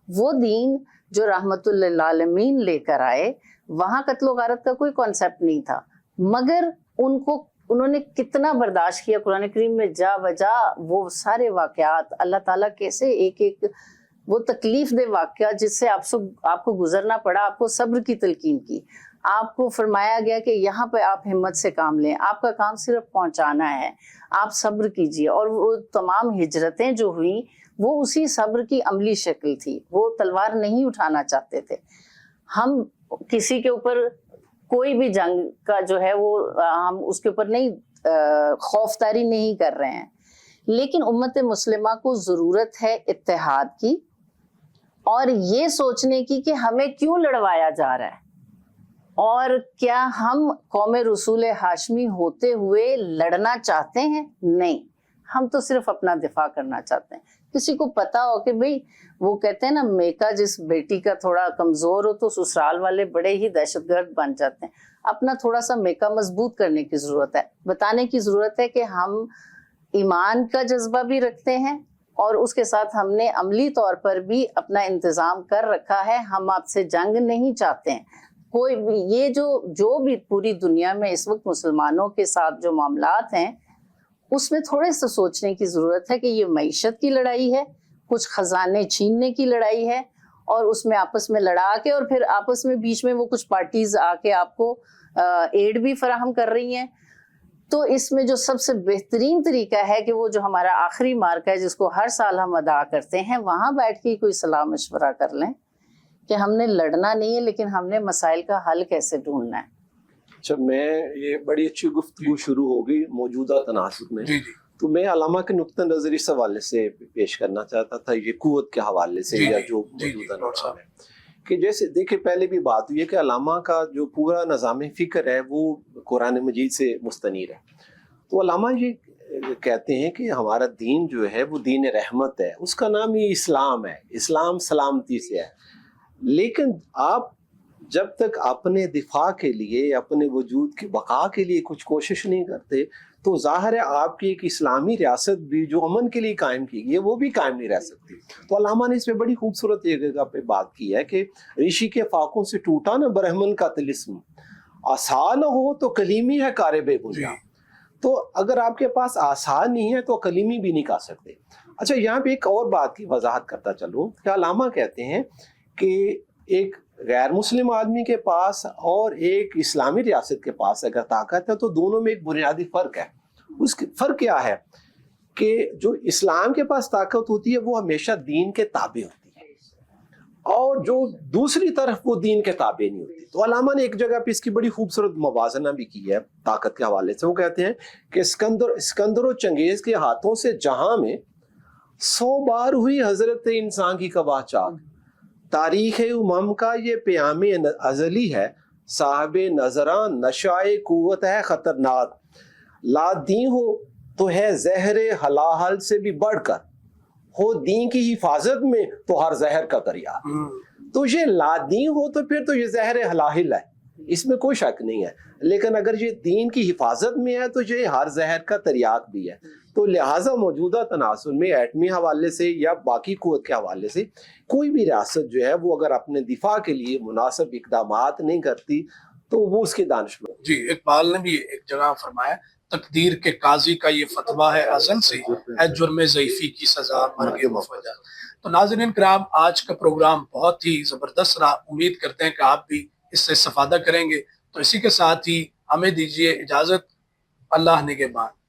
وہ دین جو رحمت للعالمین لے کر آئے، وہاں قتل و غارت کا کوئی کانسیپٹ نہیں تھا، مگر انہوں نے کتنا برداشت کیا۔ قرآن کریم میں جا بجا وہ سارے واقعات، اللہ تعالیٰ کیسے ایک ایک وہ تکلیف دہ واقعہ جس سے آپ کو گزرنا پڑا، آپ کو صبر کی تلقین کی، آپ کو فرمایا گیا کہ یہاں پہ آپ ہمت سے کام لیں، آپ کا کام صرف پہنچانا ہے، آپ صبر کیجئے۔ اور وہ تمام ہجرتیں جو ہوئیں وہ اسی صبر کی عملی شکل تھی، وہ تلوار نہیں اٹھانا چاہتے تھے۔ ہم کسی کے اوپر کوئی بھی جنگ کا جو ہے وہ ہم اس کے اوپر نہیں خوفداری نہیں کر رہے ہیں، لیکن امت مسلمہ کو ضرورت ہے اتحاد کی اور یہ سوچنے کی کہ ہمیں کیوں لڑوایا جا رہا ہے، اور کیا ہم قوم رسول ہاشمی ہوتے ہوئے لڑنا چاہتے ہیں؟ نہیں، ہم تو صرف اپنا دفاع کرنا چاہتے ہیں۔ کسی کو پتا ہو کہ بھئی وہ کہتے ہیں نا، میکا جس بیٹی کا تھوڑا کمزور ہو تو سسرال والے بڑے ہی دہشت گرد بن جاتے ہیں۔ اپنا تھوڑا سا میکا مضبوط کرنے کی ضرورت ہے، بتانے کی ضرورت ہے کہ ہم ایمان کا جذبہ بھی رکھتے ہیں، اور اس کے ساتھ ہم نے عملی طور پر بھی اپنا انتظام کر رکھا ہے۔ ہم آپ سے جنگ نہیں چاہتے ہیں، کوئی بھی یہ جو بھی پوری دنیا میں اس وقت مسلمانوں کے ساتھ جو معاملات ہیں، اس میں تھوڑے سے سوچنے کی ضرورت ہے کہ یہ معیشت کی لڑائی ہے، کچھ خزانے چھیننے کی لڑائی ہے، اور اس میں آپس میں لڑا کے اور پھر آپس میں بیچ میں وہ کچھ پارٹیز آ کے آپ کو ایڈ بھی فراہم کر رہی ہیں۔ تو اس میں جو سب سے بہترین طریقہ ہے کہ وہ جو ہمارا آخری مارکا ہے جس کو ہر سال ہم ادا کرتے ہیں، وہاں بیٹھ کے کوئی صلاح مشورہ کر لیں کہ ہم نے لڑنا نہیں ہے، لیکن ہم نے مسائل کا حل کیسے ڈھونڈنا ہے۔ اچھا، میں یہ بڑی اچھی گفتگو شروع ہو گئی موجودہ تناسب میں، تو میں علامہ کے نقطہ نظر اس حوالے سے پیش کرنا چاہتا تھا، یہ قوت کے حوالے سے یا جو موجودہ نظام ہے، کہ جیسے دیکھیں پہلے بھی بات ہوئی ہے کہ علامہ کا جو پورا نظام فکر ہے وہ قرآن مجید سے مستنیر ہے۔ تو علامہ یہ کہتے ہیں کہ ہمارا دین جو ہے وہ دین رحمت ہے، اس کا نام ہی اسلام ہے، اسلام سلامتی سے ہے، لیکن آپ جب تک اپنے دفاع کے لیے، اپنے وجود کی بقا کے لیے کچھ کوشش نہیں کرتے تو ظاہر ہے آپ کی ایک اسلامی ریاست بھی جو امن کے لیے قائم کی گئی ہے وہ بھی قائم نہیں رہ سکتی۔ تو علامہ نے اس میں بڑی خوبصورت ایک جگہ پہ بات کی ہے کہ ریشی کے فاقوں سے ٹوٹا نہ برہمن کا طلسم، آسان ہو تو کلیمی ہے کار بے بنیا۔ تو اگر آپ کے پاس آسان نہیں ہے تو کلیمی بھی نہیں کر سکتے۔ اچھا، یہاں پہ ایک اور بات کی وضاحت کرتا چلوں کہ علامہ کہتے ہیں کہ ایک غیر مسلم آدمی کے پاس اور ایک اسلامی ریاست کے پاس اگر طاقت ہے تو دونوں میں ایک بنیادی فرق ہے۔ اس کا فرق کیا ہے کہ جو اسلام کے پاس طاقت ہوتی ہے وہ ہمیشہ دین کے تابع ہوتی ہے، اور جو دوسری طرف وہ دین کے تابع نہیں ہوتی۔ تو علامہ نے ایک جگہ پہ اس کی بڑی خوبصورت موازنہ بھی کی ہے طاقت کے حوالے سے۔ وہ کہتے ہیں کہ اسکندر و چنگیز کے ہاتھوں سے جہاں میں 100 بار ہوئی حضرت انسان کی کباہ چاک، تاریخ امم کا یہ پیام ازلی ہے، صاحب نظراں نشائے قوت ہے خطرناک، لا دین ہو تو ہے زہر حلاحل سے بھی بڑھ کر، ہو دین کی حفاظت میں تو ہر زہر کا دریا۔ تو یہ لا دین ہو تو پھر تو یہ زہر حلاحل ہے، اس میں کوئی شک نہیں ہے، لیکن اگر یہ دین کی حفاظت میں ہے تو یہ ہر زہر کا تریاق بھی ہے۔ تو لہٰذا موجودہ تناسب میں ایٹمی حوالے سے یا باقی قوت کے حوالے سے کوئی بھی ریاست جو ہے وہ اگر اپنے دفاع کے لیے مناسب اقدامات نہیں کرتی تو وہ اس کے دانشمند۔ جی، اقبال نے بھی ایک جگہ فرمایا، تقدیر کے قاضی کا یہ فتویٰ ہے ازل سے، ہے جرم ضعیفی کی سزا مرگ مفجع۔ تو ناظرین کرام، آج کا پروگرام بہت ہی زبردست رہا، امید کرتے ہیں کہ آپ بھی اس سے استفادہ کریں گے۔ تو اسی کے ساتھ ہی ہمیں دیجیے اجازت، اللہ نگہبان۔